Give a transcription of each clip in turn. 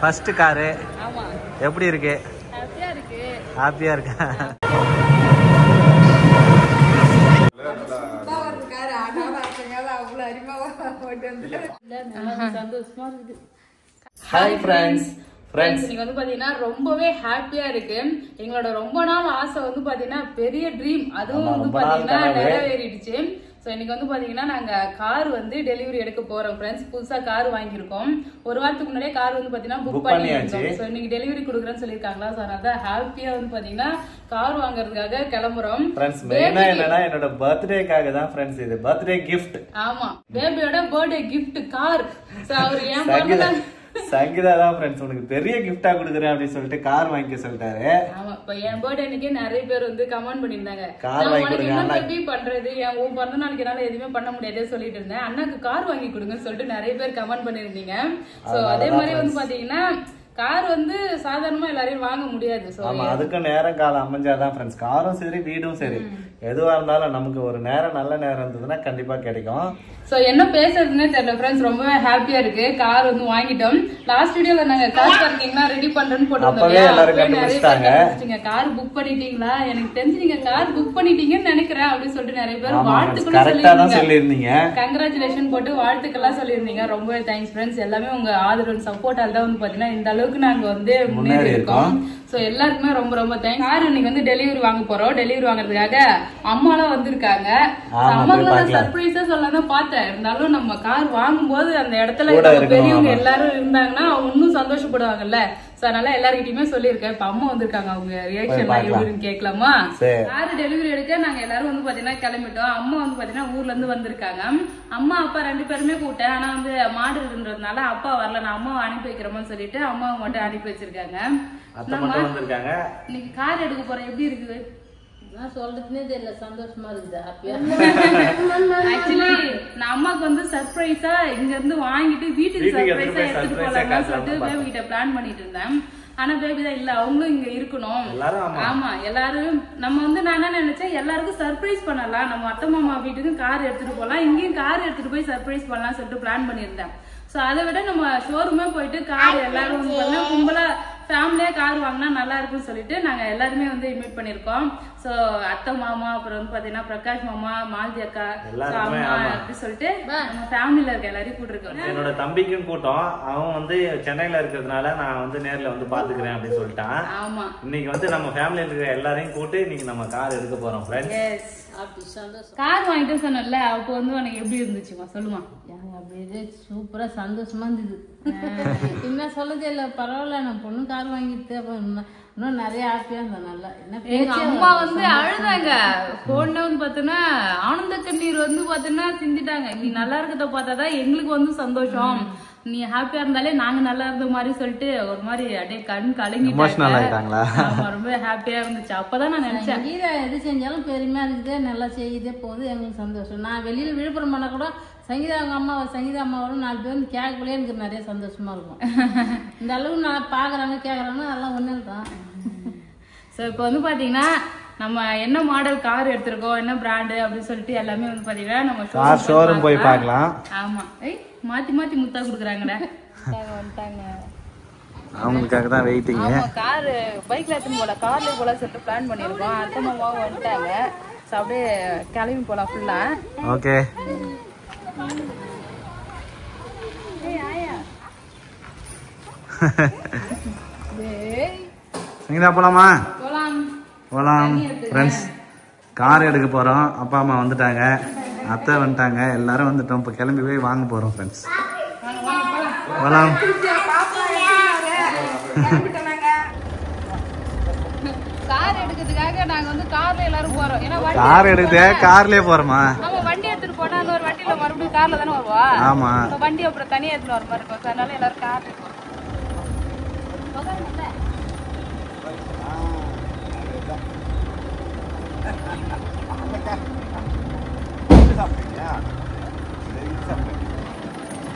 First car. ஆமா. எப்படி இருக்கு? ஹாப்பியா இருக்கு. ஹாப்பியா இருக்கா? சந்தோஷமா இருக்கு. Hi friends. இன்னைக்கு வந்து பாத்தீங்கன்னா ரொம்பவே ஹாப்பியா இருக்கு. எங்களோட ரொம்ப நாள் ஆசை வந்து பாத்தீங்கன்னா பெரிய ட்ரீம் அதுவும் வந்து பாத்தீங்கன்னா நிறைவேறிடுச்சு. சோ இன்னைக்கு வந்து பாத்தீங்கன்னா நாங்க கார் வந்து டெலிவரி எடுக்க போறோம் ஃப்ரெண்ட்ஸ். புதுசா கார் வாங்கியிருக்கோம். ஒரு வாரத்துக்கு முன்னாடியே கார் வந்து பாத்தீங்கன்னா புக் பண்ணியாச்சு. சோ இன்னைக்கு டெலிவரி கொடுக்குறேன்னு சொல்லிருக்காங்களா. சோ அதனால ஹாப்பியா வந்து பாத்தீங்கன்னா கார் வாங்குறதுக்காக கிளம்புறோம். ஃப்ரெண்ட்ஸ் மெயினா என்னன்னா என்னோட பர்த்டேக்காக தான் ஃப்ரெண்ட்ஸ். இது பர்த்டே கிஃப்ட். ஆமா, பேபியோட பர்த்டே கிஃப்ட் கார். சோ அவர் ஏன் பண்ணல சங்கீதா தான் ஃப்ரெண்ட்ஸ் உனக்கு பெரிய கிஃப்டா கொடுக்குறேன் அப்படின்னு சொல்லிட்டு கார் வாங்கி சொல்லிட்டாரு. ஆமா, இப்ப என் பர்த்டே அன்னைக்கு நிறைய பேர் வந்து கமெண்ட் பண்ணிருந்தாங்க, கார் வாங்கி கொடுங்க என்ன எப்படி பண்றது, உன் பிறந்த நாளைக்கு என்னால எதுவுமே பண்ண முடியாது சொல்லிட்டு இருந்தேன். அண்ணாக்கு கார் வாங்கி கொடுங்கன்னு சொல்லிட்டு நிறைய பேர் கமெண்ட் பண்ணிருந்தீங்க. சோ அதே மாதிரி வந்து பாத்தீங்கன்னா கார் வந்து சாதாரணமா எல்லாரையும் வாங்க முடியாது. ஆமா, அதுக்கும் நேரம் காலம் அமைஞ்சாதான் ஃப்ரெண்ட்ஸ். காரும் சரி வீடும் சரி எதுவா இருந்தாலும் நமக்கு ஒரு நேரம் நல்ல நேரம் இருந்ததுன்னா கண்டிப்பா கிடைக்கும். சோ என்ன பேசுறதுன்னே தெரியல ஃப்ரெண்ட்ஸ். ரொம்பவே ஹாப்பியா இருக்கு. கார் வந்து வாங்கிட்டோம். லாஸ்ட் வீடியோல நாங்க கார் பார்க்கிங்லாம் ரெடி பண்றேன்னு போட்டுருந்தோம். கார் புக் பண்ணிட்டீங்களா? எனக்கு தெரிஞ்சு நீங்க கார் புக் பண்ணிட்டீங்கன்னு நினைக்கிறேன் அப்படின்னு சொல்லிட்டு நிறைய பேர் வாழ்த்துக்கள் சொல்லிருந்தீங்க. கங்க்ராச்சுலேஷன் போட்டு வாழ்த்துக்கள்லாம் சொல்லியிருந்தீங்க. ரொம்ப தேங்க்ஸ் ஃப்ரெண்ட்ஸ். எல்லாமே உங்க ஆதரவு சப்போர்ட்டால தான் வந்து பாத்தீங்கன்னா இந்த அளவுக்கு நாங்க வந்து முன்னேறி இருக்கோம். சோ எல்லாருக்குமே ரொம்ப ரொம்ப தேங்க்ஸ். கார் இன்னைக்கு வந்து டெலிவரி வாங்க போறோம். டெலிவரி வாங்குறதுக்காக அம்மாலாம் வந்திருக்காங்க. அம்மாக்கு சர்ப்ரைஸா சொல்லலாம் பார்த்தேன். இருந்தாலும் நம்ம கார் வாங்கும் போது அந்த இடத்துல பெரியவங்க எல்லாரும் இருந்தாங்கன்னா அவங்க இன்னும் சந்தோஷப்படுவாங்கல்ல. சோ அதனால எல்லார்கிட்டயுமே சொல்லியிருக்கேன். இப்ப அம்மா வந்திருக்காங்க. அவங்க ரியாக்ஷன் எல்லாம் எப்படின்னு கேட்கலாமா? கார் டெலிவரி எடுக்க நாங்க எல்லாரும் வந்து பாத்தீங்கன்னா கிளம்பிட்டோம். அம்மா வந்து பாத்தீங்கன்னா ஊர்ல இருந்து வந்திருக்காங்க. அம்மா அப்பா ரெண்டு பேருமே கூப்பிட்டேன். ஆனா வந்து மாடு இருக்குன்றதுனால அப்பா வரல. நான் அம்மாவை அனுப்பி வைக்கிறோம்னு சொல்லிட்டு அம்மாவை மட்டும் அனுப்பி வச்சிருக்காங்க. இன்னைக்கு கார் எடுக்க போறேன். எப்படி இருக்குது? நான் சொல்றதுனே தெரியல. சந்தோஷமா இருக்குது. ஆக்சுவலி நான் அம்மாக்கு வந்து சர்ப்ரைஸா இங்க இருந்து வாங்கிட்டு வீட்டுக்கு சர்ப்ரைஸா எடுத்துட்டு போலாம்னு சொல்லிட்டு பேபி கிட்ட பிளான் பண்ணிட்டு இருந்தேன். ஆனா பேபி தான் இல்ல, அவங்களும் இங்க இருக்கணும். ஆமா, எல்லாரும் நம்ம வந்து நான் என்ன நினைச்சேன், எல்லாருக்கும் சர்ப்ரைஸ் பண்ணலாம். நம்ம அத்தை மாமா வீட்டுக்கும் கார் எடுத்துட்டு போலாம், இங்கேயும் கார் எடுத்துட்டு போய் சர்ப்ரைஸ் பண்ணலாம் சொல்லிட்டு பிளான் பண்ணியிருந்தேன். சோ அதை விட நம்ம ஷோரூமே போயிட்டு கார் எல்லாரும் கும்பலா ஃபேமிலியா கார் வாங்கினா நல்லா இருக்கும்னு சொல்லிட்டு நாங்க எல்லாருமே வந்து இன்வைட் பண்ணிருக்கோம். சோ அத்தை மாமா, அப்புறம் வந்து பாத்தீங்கன்னா பிரகாஷ் மாமா, மாலதி அக்கா, அம்மா அப்படி சொல்லிட்டு நம்ம ஃபேமிலில இருக்க எல்லாரையும் கூட்டிருக்கோம். என்னோட தம்பிக்கும் கூட்டம். அவன் வந்து சென்னையில இருக்கிறதுனால நான் வந்து நேர்ல வந்து பாத்துக்கிறேன் அப்படின்னு சொல்லிட்டான். ஆமா, இன்னைக்கு வந்து நம்ம ஃபேமிலில இருக்கிற எல்லாரையும் கூட்டி இன்னைக்கு நம்ம கார் எடுக்க போறோம் ஃப்ரெண்ட்ஸ். கார் வாங்கிட்டு சொன்னல, அப்போ வந்து உனக்கு எப்படி இருந்துச்சுமா சொல்லுமா? அப்படியே சூப்பரா சந்தோஷமா இருந்தது. என்ன சொல்லதே இல்ல. பரவாயில்ல, நான் பொண்ணு கார் வாங்கிட்டு இன்னும் நிறைய ஹாப்பியா இருந்தேன். நல்லா எங்க அம்மா வந்து அழுதாங்க. போன வந்து பாத்தீங்கன்னா ஆனந்த கண்ணீர் வந்து பாத்தீங்கன்னா சிந்திட்டாங்க. நீ நல்லா இருக்கிறத பார்த்தாதான் எங்களுக்கு வந்து சந்தோஷம். நீ ஹாப்பியா இருந்தாலே நாங்க நல்லா இருந்த மாதிரி சொல்லிட்டு ஒரு மாதிரி அப்படியே கண் கலங்கிட்டாங்க. ரொம்ப ஹாப்பியா இருந்துச்சு. அப்பதான் நான் நினைச்சேன், கீரை எது செஞ்சாலும் பெருமையா இருக்குது, நல்லா செய்யுதே போகுது, எங்களுக்கு சந்தோஷம். நான் வெளியில விழுப்புரம் பண்ண கூட சங்கீதா அவங்க அம்மா, சங்கீதா அம்மாவோட 4 பேர் வந்து கேட்கக்குள்ளே எனக்கு நிறைய சந்தோஷமா இருக்கும். இந்த அளவுக்கு நான் பாக்குறாங்க கேக்குறாங்க அதெல்லாம் ஒண்ணு தான். சோ இப்ப வந்து பாத்தீங்கன்னா நம்ம என்ன மாடல் கார் எடுத்திருக்கோம், என்ன பிராண்டு அப்படின்னு சொல்லிட்டு எல்லாமே வந்து பாத்தீங்கன்னா நம்ம ஷோரூம் போய் பார்க்கலாம். ஆமா, மாத்தி மாத்தி முத்தா குடுக்குறாங்கடா. வந்துட்டாங்க, அவங்களுக்காக தான் வெயிட்டிங். கார் பைக்ல எடுத்துன்னு போல, கார்ல போல சொல்லிட்டு பிளான் பண்ணிருக்கோம். அத்தை மாமாவும் வந்துட்டாங்க. சோ அப்படியே கிளம்பி போலாம் ஃபுல்லா. ஓகே, சங்கீதா போலாமா? போலாம் ஃப்ரெண்ட்ஸ். கார் எடுக்க போறோம். அப்பா அம்மா வந்துட்டாங்க, அத்தை வந்துட்டாங்க, எல்லாரும் வந்துட்டோம். இப்போ கிளம்பி போய் வாங்க போறோம் ஃப்ரெண்ட்ஸ். போலாம். கார் எடுக்கிறதுக்காக நாங்க வந்து கார்ல எல்லாரும் போறோம். ஏன்னா கார் எடுத்து கார்லயே போறோமா? நம்ம வண்டி எடுத்துட்டு போனா அந்த ஒரு வண்டியில மறுபடியும் கார்ல தானே வருவா. ஆமா, வண்டி அப்புறம் தனியா எடுத்துட்டு வர மாதிரி இருக்கும். அதனால எல்லாரும் கார் எடுப்போம்.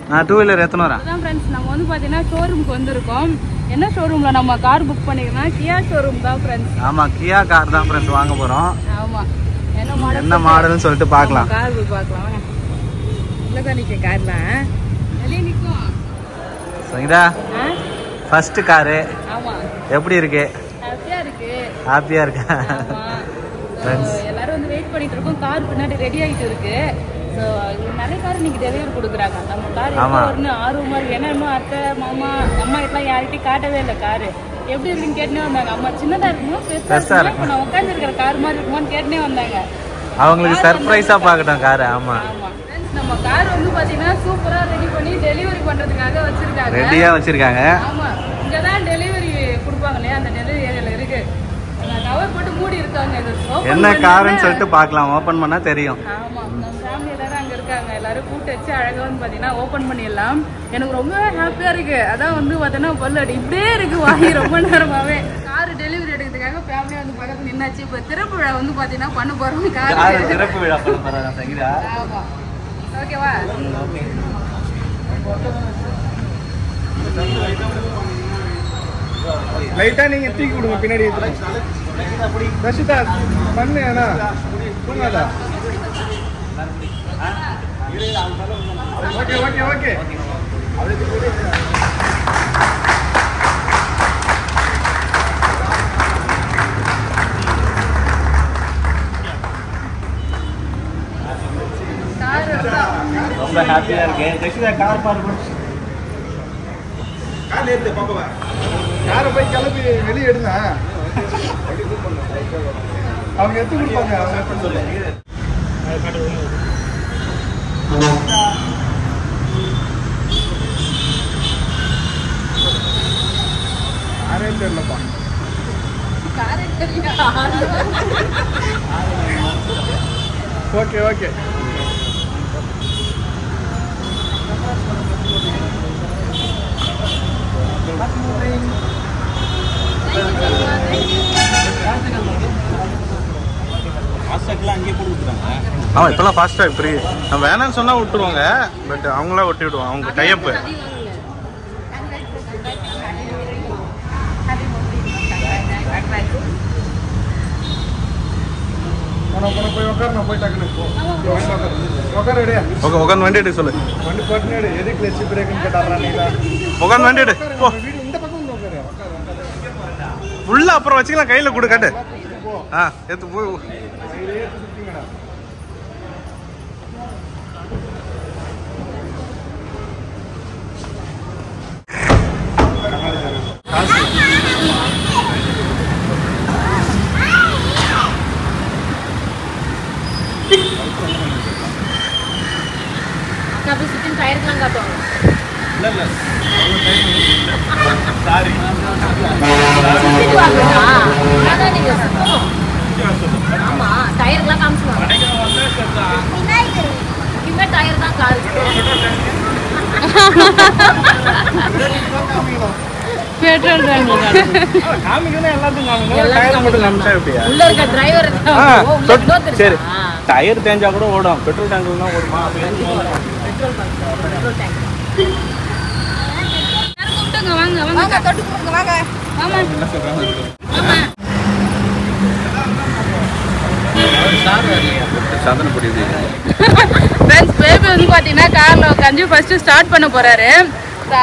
நான் 2 வீலர் எத்தனை வரேன். அதான் ஃப்ரெண்ட்ஸ், நம்ம வந்து பாத்தீங்கன்னா ஷோரூமுக்கு வந்திருக்கோம். என்ன ஷோரூம்ல நம்ம கார் புக் பண்ணிக்கிறோம்னா கியா ஷோரூம் தான் ஃப்ரெண்ட்ஸ். ஆமா, கியா கார் தான் ஃப்ரெண்ட்ஸ் வாங்க போறோம். ஆமா, என்ன மாடல்னு சொல்லிட்டு பார்க்கலாம். கார் போய் பார்க்கலாம். இல்ல தான் நிக்க கார்ல வெளிய நிக்கும். சங்கீதா ஃபர்ஸ்ட் காரு ஆமா எப்படி இருக்கு? ஹாப்பியா இருக்கு. ஹாப்பியா இருக்கா? எல்லாரும் வந்து வெயிட் பண்ணிட்டு இருக்கோம். கார் பின்னாடி ரெடி ஆகிட்டு இருக்கு. ஸோ நிறைய கார் இன்னைக்கு டெலிவரி கொடுக்குறாங்க. நம்ம கார் எப்போ ஒன்று ஆர்வமா இருக்கு. ஏன்னா இன்னும் அத்தை மாமா அம்மா கிட்டலாம் யார்கிட்டையும் காட்டவே இல்லை காரு. எப்படி இருக்குன்னு கேட்டுனே வந்தாங்க. அம்மா சின்னதா இருக்குமோ பெருசா இருக்குமோ இப்போ நான் உட்காந்து இருக்கிற கார் மாதிரி இருக்குமோன்னு கேட்டுனே வந்தாங்க. அவங்களுக்கு சர்ப்ரைஸா பார்க்கட்டும் கார். ஆமா நம்ம கார் வந்து பாத்தீங்கன்னா சூப்பரா ரெடி பண்ணி டெலிவரி பண்றதுக்காக வச்சிருக்காங்க. ரெடியா வச்சிருக்காங்க. ஆமா இங்க தான் டெலிவரி கொடுப்பாங்க இல்லையா, அந்த டெலிவரி ஏரியால இருக்கு. கவர் போட்டு மூடி இருக்காங்க. என்ன காருன்னு சொல்லிட்டு பார்க்கலாம். ஓபன் பண்ணா தெரியும். ஆமா நம்ம ஃபேமிலி எல்லாரும் அங்க இருக்காங்க. எல்லாரும் கூட்டு வச்சு அழகா வந்து பாத்தீங்கன்னா ஓபன் பண்ணிடலாம். எனக்கு ரொம்ப ஹாப்பியா இருக்கு. அதான் வந்து பாத்தீங்கன்னா பல்லடி இப்படியே இருக்கு வாங்கி ரொம்ப நேரமாவே. கார் டெலிவரி எடுக்கிறதுக்காக ஃபேமிலியா வந்து பக்கத்துல நின்னாச்சு. இப்ப திறப்பு விழா வந்து பாத்தீங்கன்னா பண்ண போறோம். கார் திறப்பு விழா பண்ண போறாங்க சங்கீதா. ஆமா ஓகேவா? லைட்டா நீங்க தூக்கி விடுங்க பின்னாடி. ரஷிதா பண்ணு அண்ணா தூங்காதா. Okay okay okay. ரொம்ப ஹாப்பியா இருக்கேன். ரஷிதா கார் பார்க்க கார் ஏத்து பாப்பா. யாரை போய் கிளம்பி வெளியே எடுங்க. அவங்க எடுத்து கொடுப்பாங்க. அவங்க சொல்லு. யாரே தெரியலப்பா. Okay okay. ஆமாம் இப்போலாம் ஃபாஸ்ட்டாக ஃப்ரீ. நம்ம வேணான்னு சொன்னால் விட்டுருவாங்க. பட் அவங்களா ஒட்டி விடுவோம். அவங்க டைப்பு. போய் உட்கார். நான் போய் டக்குனு உட்கார். ரெடியா? ஓகே உட்காந்து வண்டி எடுக்க சொல்லு. வண்டி போட்டு எது கிளச்சு பிரேக்குன்னு கேட்டாரா நீங்க? உட்காந்து வண்டி எடு. போ வீடு இந்த பக்கம் வந்து உட்காரு. உள்ள அப்புறம் வச்சுக்கலாம். கையில் கொடு காட்டு. ஆ எடுத்து போய் டயருக்குலாம் காட்டுவாங்க. சாரி ஆமா டயருக்குலாம் காமிச்சுவாங்க. இனிமே டயர் தான் காரு. பெட்ரோல் காமிக்கணும். எல்லாத்தையும் மட்டும் காமிச்சா எப்படியா? உள்ள இருக்க டிரைவர் சரி டயர் தேஞ்சா கூட ஓடும். பெட்ரோல் டேங்க்ல தான் ஓடுமா? பெட்ரோல் டேங்க் வாங்க வாங்க தொட்டு கொடுங்க வாங்க. ஆமா என்ன சொல்றாங்க? ஆமா சார் வரலையா? சாதனை புரியுது. फ्रेंड्स பேபி வந்து பாத்தீங்கன்னா கார்ல உட்காந்து ஃபர்ஸ்ட் ஸ்டார்ட் பண்ண போறாரு.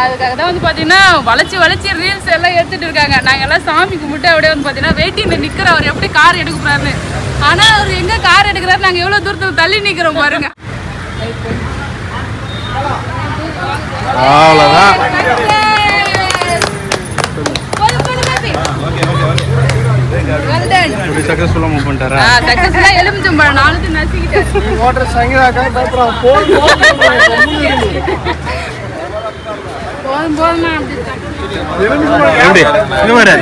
அதுக்காக தான் வந்து பாத்தீங்கன்னா வளைச்சி ரீல்ஸ் எல்லாம் எடுத்துட்டு இருக்காங்க. நாங்க எல்லாம் சாமி கும்பிட்டு அப்படியே வந்து பாத்தீங்கன்னா வெயிட்டிங்ல நிக்கிற அவர் எப்படி கார் எடுக்க போறாருன்னு. ஆனா அவர் எங்க கார் எடுக்கிறாரு, நாங்க எவ்வளவு தூரத்துல தள்ளி நிக்கிறோம் பாருங்க. அவ்வளவுதான். சக்சஸ்ஃபுல்லா மூவ் பண்ணிட்டாரா? சக்சஸ்ஃபுல்லா எலுமிச்சம்பழம் நாலுத்து நசிக்கிட்டாரு. ஓட்டர் சங்கீதாக்கா பயப்பறா. போதுமா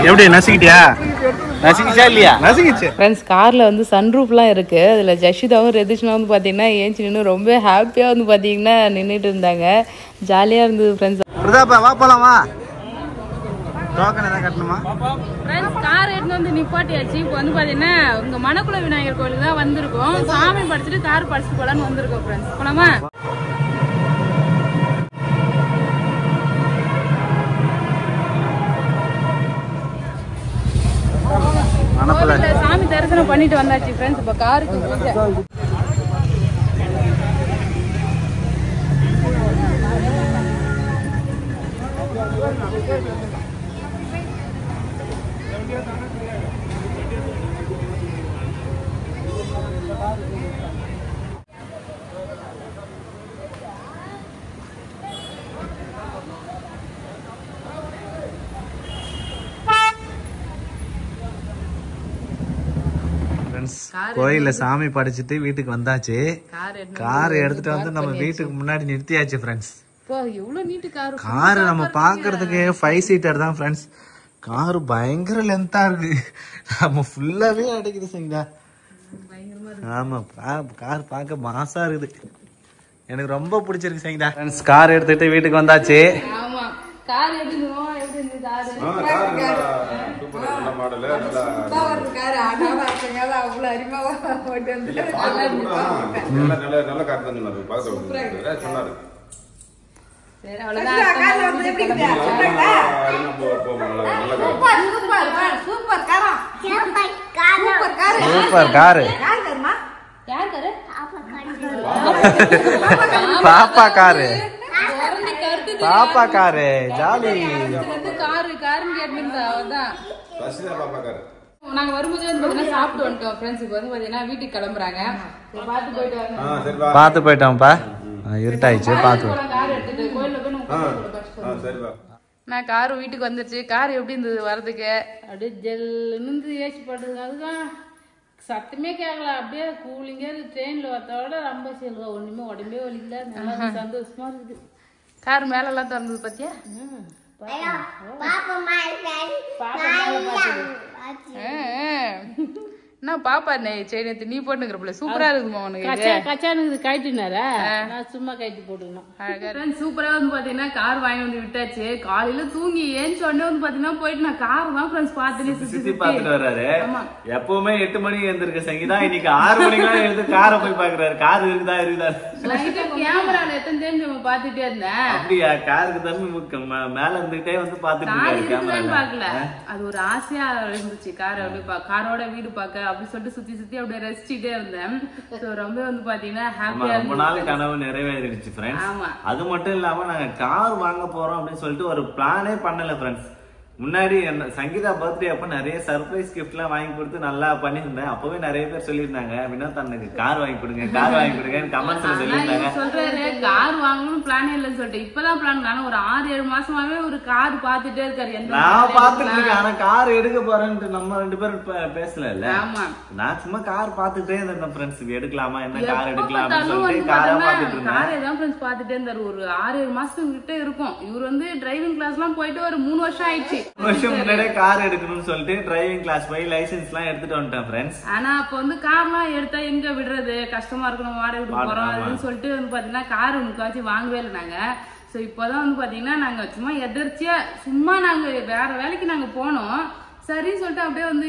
எப்படி நசிக்கிட்டியா? நசிக்கிச்சா இல்லையா? நசிக்கிச்சு. ஃப்ரெண்ட்ஸ் காரில் வந்து சன்ரூஃப்லாம் இருக்குது. அதில் ஜஷிதாவும் ரதிஷ்னா வந்து பார்த்தீங்கன்னா ஏஞ்சி நின்று ரொம்ப ஹாப்பியாக வந்து பார்த்தீங்கன்னா நின்றுட்டு இருந்தாங்க. ஜாலியாக இருந்தது ஃப்ரெண்ட்ஸ். பிரதாப்பா வா போலாம் வா. டோக்கன் எதாவது கட்டணுமா? ஃப்ரெண்ட்ஸ் கார் எடுத்து வந்து நிப்பாட்டியாச்சு. இப்போ வந்து பார்த்தீங்கன்னா உங்கள் மணக்குள விநாயகர் கோயிலுக்கு தான் வந்திருக்கோம். சாமி படிச்சுட்டு கார் படிச்சுட்டு போகலான்னு வந்திருக்கோம் ஃப்ரெண்ட்ஸ். போலாமா? சாமி தரிசனம் பண்ணிட்டு வந்தாச்சு ஃப்ரெண்ட்ஸ். இப்போ காருக்கு பூஜை. கோயில்ல சாமி படிச்சுட்டு வீட்டுக்கு வந்தாச்சு. கார் எடுத்துட்டு வந்து நம்ம வீட்டுக்கு முன்னாடி நிறுத்தியாச்சு ஃப்ரெண்ட்ஸ். கார் நம்ம பாக்குறதுக்கு 5 சீட்டர் தான் ஃப்ரெண்ட்ஸ். கார் பயங்கர லென்த்தா இருக்கு. நம்ம ஃபுல்லாவே அடைக்குது சரிங்களா? ஆமா, கார் பார்க்க மாசா இருக்குது. எனக்கு ரொம்ப பிடிச்சிருக்கு சரிங்களா ஃப்ரெண்ட்ஸ். கார் எடுத்துட்டு வீட்டுக்கு வந்தாச்சு. ஆமா, கார் எடுத்துறோம். எப்படி இந்த கார் சூப்பர் நல்ல மாடல் நல்லா ஒரு கார் ஆடாவா இருக்கங்கல அவ்வளவு அரிமாவா போட்டு வந்து நல்ல கார் தான் சொன்னாரு. பாக்க சொன்னாரு. சரி அவ்வளவுதான். கார் வந்து எப்படி இருக்கு? Super car. Super car. Karma யார் கார்? பாப்பா காரு. பாப்பா காரு ஜாலி. காருன்னு கேட்டிருந்தா அவதான். நாங்க வரும்போது வந்து சாப்பிட்டு வந்துட்டோம் ஃப்ரெண்ட்ஸ். இப்போ வந்து பாத்தீங்கன்னா வீட்டுக்கு கிளம்புறாங்க. பார்த்து போயிட்டு வாங்க. பார்த்து போயிட்டோம்ப்பா. இருட்டாயிடுச்சு. பார்த்து கார் எடுத்துட்டு கோயில்ல போய் நம்ம நான் கார் வீட்டுக்கு வந்துருச்சு. கார் எப்படி இருந்தது வரதுக்கு? அப்படியே ஜெல்லுன்னு ஏசி போட்டதுக்கு அதுதான் சத்தமே கேட்கல. அப்படியே கூலிங்கே இருக்கு. ட்ரெயின்ல வரத்தோட ரொம்ப செல்வா ஒண்ணுமே உடம்பே வலிக்கல. நல்லா சந்தோஷமா இருக்குது. கார் மேல எல்லாம் திறந்தது பத்தியா? என்ன பாப்பா நேத்து நீ போட்டுக்கிறப்பல சூப்பரா இருக்குமா உனக்கு? கச்சானுக்கு கட்டினாரா? நான் சும்மா கட்டி போட்டுக்கணும். சூப்பரா வந்து பாத்தீங்கன்னா கார் வாங்கி வந்து விட்டாச்சு. காலையில தூங்கி ஏஞ்ச உடனே வந்து பாத்தீங்கன்னா போயிட்டு நான் கார் தான் ஃப்ரெண்ட்ஸ் பாத்துட்டு சுத்தி பாத்துட்டு வர்றாரு. எப்பவுமே 8 மணிக்கு எழுந்திருக்க சங்கீதா இன்னைக்கு 6 மணிக்கெல்லாம் எழுந்து காரை போய் பாக்குறாரு. கார் இருக்குதா கேமரால எத்தனை தெரிஞ்சு நம்ம பாத்துட்டே இருந்தேன். அப்படியா? காருக்கு தம்பி மேல இருந்துகிட்டே வந்து பாத்துட்டு பாக்கல. அது ஒரு ஆசையா இருந்துச்சு. கார் அப்படி காரோட வீடு பாக்க அப்படி சொல்லிட்டு சுத்தி சுத்தி அப்படியே ரசிச்சுட்டே இருந்தேன். ரொம்ப வந்து பாத்தீங்கன்னா ஹாப்பியா ரொம்ப நாள் கனவு நிறைவேறிடுச்சு ஃப்ரெண்ட்ஸ். அது மட்டும் இல்லாம நாங்க கார் வாங்க போறோம் அப்படின்னு சொல்லிட்டு ஒரு பிளானே பண்ணல ஃப்ரெண்ட்ஸ். முன்னாடி சங்கீதா பர்த்டே அப்ப நிறைய சர்ப்ரைஸ் கிஃப்ட் எல்லாம் வாங்கி கொடுத்து நல்லா பண்ணிருந்தேன். அப்பவே நிறைய பேர் சொல்லியிருந்தாங்க வினோத் அண்ணனுக்கு கார் வாங்கி கொடுங்க, கார் வாங்கி கொடுங்க கமெண்ட்ஸ்ல சொல்லியிருந்தாங்க. சொல்றேன் கார் வாங்கணும் பிளானே இல்லைன்னு சொல்லிட்டு இப்பதான் பிளான். ஆனா ஒரு 6-7 மாசமாவே ஒரு கார் பாத்துட்டே இருக்காரு. நான் பாத்துட்டு இருக்கேன். ஆனா கார் எடுக்க போறேன்ட்டு நம்ம 2 பேரும் பேசல இல்ல. நான் சும்மா கார் பாத்துட்டே இருந்தேன் ஃப்ரெண்ட்ஸ். எடுக்கலாமா என்ன கார் எடுக்கலாம் அப்படின்னு சொல்லிட்டு காரை பாத்துட்டு இருந்தேன். காரை தான் ஃப்ரெண்ட்ஸ் பாத்துட்டே இருந்தாரு. ஒரு 6-7 மாசத்துக்கு கிட்ட இருக்கும். இவர் வந்து டிரைவிங் கிளாஸ் எல்லாம் போயிட்டு ஒரு 3 வருஷம் ஆயிடுச்சு. வருஷம் முன்னாடியே கார் எடுக்கணும்னு சொல்லிட்டு டிரைவிங் கிளாஸ் போய் லைசென்ஸ் எல்லாம் எடுத்துட்டு வந்துட்டேன் ஃப்ரெண்ட்ஸ். ஆனா அப்ப வந்து கார்லாம் எடுத்தா எங்க விடுறது? கஷ்டமா இருக்கணும், வாடகை விட்டு போறோம் அப்படின்னு சொல்லிட்டு வந்து பாத்தீங்கன்னா கார் முக்காச்சும் வாங்கவே இல்லை நாங்க. சோ இப்பதான் வந்து பாத்தீங்கன்னா நாங்க சும்மா எதிர்ச்சியா சும்மா நாங்க வேற வேலைக்கு நாங்க போனோம். சரின்னு சொல்லிட்டு அப்படியே வந்து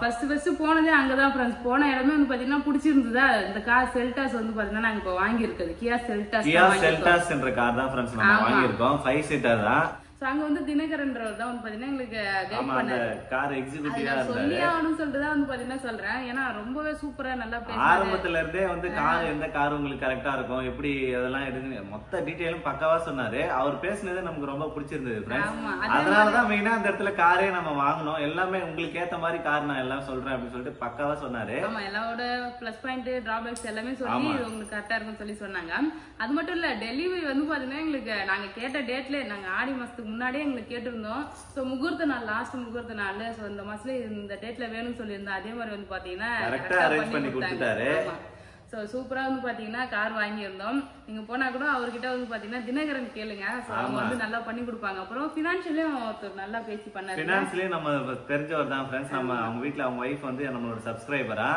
ஃபர்ஸ்ட் போனதே அங்கதான் ஃப்ரெண்ட்ஸ். போன இடமே வந்து பாத்தீங்கன்னா பிடிச்சிருந்ததா. இந்த கார் செல்டாஸ் வந்து பாத்தீங்கன்னா நாங்க இப்ப வாங்கி இருக்குது. கியா செல்டாஸ் என்ற கார் தான் ஃப்ரெண்ட்ஸ் நம்ம வாங்கி இருக்கோம். 5 சீட்டர் தான். அங்க வந்து தினகரன்றவர் தான் வந்து பாத்தீங்கன்னா எங்களுக்கு கைட் பண்ணாரு. கார் எக்ஸிகியூட்டிவா இருந்தாரு. சொல்லி ஆகணும்னு சொல்லிட்டு தான் வந்து பாத்தீங்கன்னா சொல்றேன். ஏன்னா ரொம்பவே சூப்பரா நல்லா பேசுறாரு. ஆரம்பத்துல இருந்தே வந்து கார் எந்த கார் உங்களுக்கு கரெக்டா இருக்கும், எப்படி அதெல்லாம் எடுங்க மொத்த டீடைலும் பக்காவா சொன்னாரு. அவர் பேசினது நமக்கு ரொம்ப பிடிச்சிருந்தது ஃப்ரெண்ட்ஸ். அதனாலதான் மெயினா அந்த இடத்துல காரே நம்ம வாங்கணும். எல்லாமே உங்களுக்கு ஏத்த மாதிரி கார் நான் எல்லாம் சொல்றேன் அப்படின்னு சொல்லிட்டு பக்காவா சொன்னாரு. ஆமா, எல்லாரோட பிளஸ் பாயிண்ட் டிராபேக்ஸ் எல்லாமே சொல்லி உங்களுக்கு கரெக்டா இருக்கும்னு சொல்லி சொன்னாங்க. அது மட்டும் இல்ல டெலிவரி வந்து பாத்தீங்கன்னா எங்களுக்கு நாங்க கேட்ட டேட்ல நாங்க ஆடி மாசத்துக்கு முன்னாடியே எங்களுக்கு கேட்டிருந்தோம். ஸோ முகூர்த்த நாள் லாஸ்ட் முகூர்த்த நாள். ஸோ இந்த மாசத்துல இந்த டேட்ல வேணும்னு சொல்லியிருந்தோம். அதே மாதிரி வந்து பாத்தீங்கன்னா அரேஞ்ச் பண்ணி கொடுத்துட்டாரு. ஸோ சூப்பரா வந்து பாத்தீங்கன்னா கார் வாங்கியிருந்தோம். நீங்க போனா கூட அவர்கிட்ட வந்து பாத்தீங்கன்னா தினகரன் கேளுங்க. அவங்க வந்து நல்லா பண்ணி கொடுப்பாங்க. அப்புறம் பினான்சியலையும் ஒருத்தர் நல்லா பேசி பண்ணாரு. பினான்சியலையும் நம்ம தெரிஞ்சவர் தான் ஃப்ரெண்ட்ஸ். நம்ம அவங்க வீட்டுல அவங்க வைஃப் வந்து நம்மளோட சப்ஸ்கிரைபரா.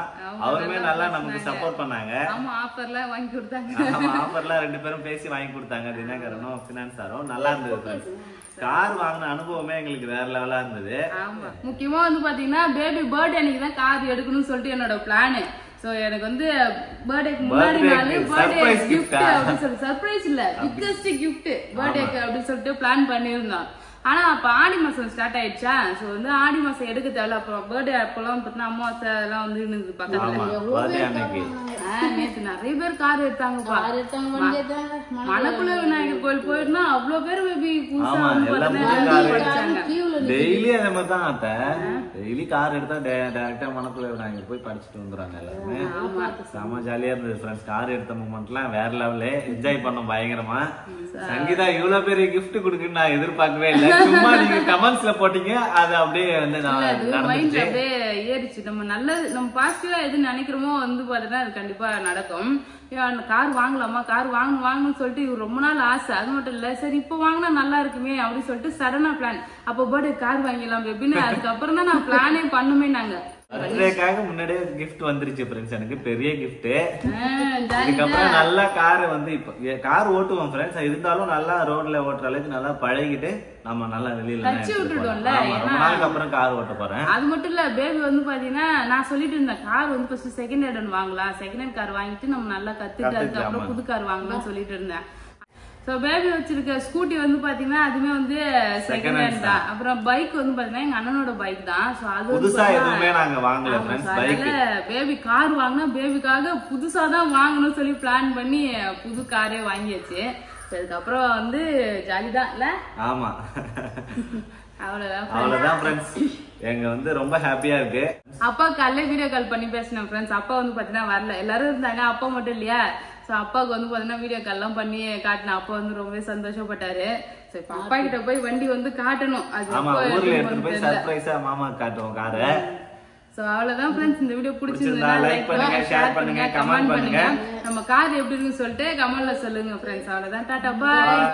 அவருமே நல்லா நமக்கு சப்போர்ட் பண்ணாங்க. ஆமா, ஆஃபர்லாம் வாங்கி கொடுத்தாங்க. ஆமா, ஆஃபர்லாம் 2 பேரும் பேசி வாங்கி கொடுத்தாங்க. தினகரனும் பினான்ஸாரும் நல்லா இருந்தது ஃப்ரெண்ட்ஸ். கார் வாங்கின அனுபவமே எங்களுக்கு வேற லெவலா இருந்தது. ஆமா, முக்கியமா வந்து பாத்தீங்கன்னா பேபி பர்த்டே அன்னைக்கு தான் கார் எடுக்கணும்னு சொல்லிட்டு என்னோட பிளான். சோ எனக்கு வந்து பர்த்டேக்கு முன்னாடி நாள் பர்த்டே கிஃப்ட் அப்படி சொல்லி சர்ப்ரைஸ் இல்ல பிக்கஸ்ட் கிஃப்ட் பர்த்டேக்கு அப்படி சொல்லிட்டு பிளான் பண்ணியிருந்தோம். ஆனா அப்ப ஆடி மாசம் ஸ்டார்ட் ஆயிடுச்சா, சோ வந்து ஆடி மாசம் எடுக்க தேவையில்ல. அப்புறம் பர்த்டே அப்பெல்லாம் பாத்தீங்கன்னா அமாவாசை அதெல்லாம் வந்து இருந்தது பக்கத்துல. நேத்து நிறைய பேர் கார் எடுத்தாங்கப்பா. மணக்குள்ள விநாயகர் கோயில் போயிருந்தா அவ்வளவு பேர் பேபி புதுசா வந்து பாத்தீங்கன்னா டெய்லி அதே மாதிரி தான் அத்தை. டெய்லி கார் எடுத்தா டைரக்டா மணக்குள்ள விநாயகர் போய் படிச்சுட்டு வந்துடுறாங்க எல்லாருமே. செம ஜாலியா இருந்தது ஃப்ரெண்ட்ஸ். கார் எடுத்த மூமெண்ட்லாம் வேற லெவல்ல என்ஜாய் பண்ணோம் பயங்கரமா. சங்கீதா இவ்வளவு பெரிய கிஃப்ட் கொடுக்குன்னு நான் எதிர்பார்க்கவே இல்லை. சும்மா நீங்க கமெண்ட்ஸ்ல போட்டீங்க, அது அப்படியே வந்து அப்படியே ஏறிச்சு. நம்ம நல்லது நம்ம பாசிட்டிவா எது நினைக்கிறோமோ வந்து பாத்தீங்கன்னா அது கண்டிப்பா நடக்கும். கார் வாங்கலாமா, கார் வாங்கணும்னு சொல்லிட்டு இவர் ரொம்ப நாள் ஆசை. அது மட்டும் இல்ல, சரி இப்ப வாங்கினா நல்லா இருக்குமே அப்படின்னு சொல்லிட்டு சடனா பிளான். அப்போ பர்த்டே கார் வாங்கிடலாம் பேபின்னு அதுக்கப்புறம் தான் நான் பிளானே பண்ணுமே. நாங்க பர்த்டேக்காக முன்னாடியே கிஃப்ட் வந்துருச்சு ஃப்ரெண்ட்ஸ், எனக்கு பெரிய கிஃப்ட். இதுக்கப்புறம் நல்லா கார் வந்து இப்ப கார் ஓட்டுவோம் ஃப்ரெண்ட்ஸ். இருந்தாலும் நல்லா ரோட்ல ஓட்டுற அளவுக்கு நல்லா பழகிட்டு நம்ம நல்லா வெளியில விட்டுட்டோம்ல. ரொம்ப நாளுக்கு அப்புறம் கார் ஓட்ட போறேன். அது மட்டும் இல்ல, பேபி வந்து பாத்தீங்கன்னா நான் சொல்லிட்டு இருந்தேன் கார் வந்து ஃபர்ஸ்ட் செகண்ட் ஹேண்ட் ஒன்று வாங்கலாம், செகண்ட் ஹேண்ட் கார் வாங்கிட்டு நம்ம நல்லா கத்துட்டு அதுக்கப்புறம் புது கார் வாங்கலாம்னு சொல்லிட்டு இருந்தேன். சோ பேபி வச்சிருக்க ஸ்கூட்டி வந்து பாத்தீங்கன்னா அதுமே வந்து செகண்ட் ஹேண்ட் தான். அப்புறம் பைக் வந்து பாத்தீங்கன்னா எங்க அண்ணனோட பைக் தான். சோ அது புதுசா எதுவுமே நாங்க வாங்கல ஃப்ரெண்ட்ஸ். பைக் பேபி கார் வாங்கினா பேபிக்காக புதுசா தான் வாங்கணும்னு சொல்லி பிளான் பண்ணி புது காரே வாங்கியாச்சு. அதுக்கப்புறம் வந்து ஜாலிதான் இல்ல. ஆமா அவ்வளவுதான் ஃப்ரெண்ட்ஸ். எங்க வந்து ரொம்ப ஹாப்பியா இருக்கு. அப்பா காலைல வீடியோ கால் பண்ணி பேசினேன் ஃப்ரெண்ட்ஸ். அப்பா வந்து பாத்தீங்கன்னா வரல, எல்லாரும் இருந்தாங்க, அப்பா மட்டும் இல்லையா. சோ அப்பாவுக்கு வந்து பாத்தீங்கன்னா வீடியோ கால் எல்லாம் பண்ணி காட்டின. அப்பா வந்து ரொம்பவே சந்தோஷப்பட்டாரு. சோ இப்ப அப்பா கிட்ட போய் வண்டி வந்து காட்டணும். அது சர்ப்ரைஸா மாமா காட்டுவோம் காரை. சோ அவ்வளவுதான் ஃப்ரெண்ட்ஸ். இந்த வீடியோ பிடிச்சிருந்தா லைக் பண்ணுங்க, ஷேர் பண்ணுங்க, கமெண்ட் பண்ணுங்க. நம்ம கார் எப்படி இருக்குன்னு சொல்லிட்டு கமெண்ட்ல சொல்லுங்க ஃப்ரெண்ட்ஸ். அவ்வளவுதான், டாடா பாய்.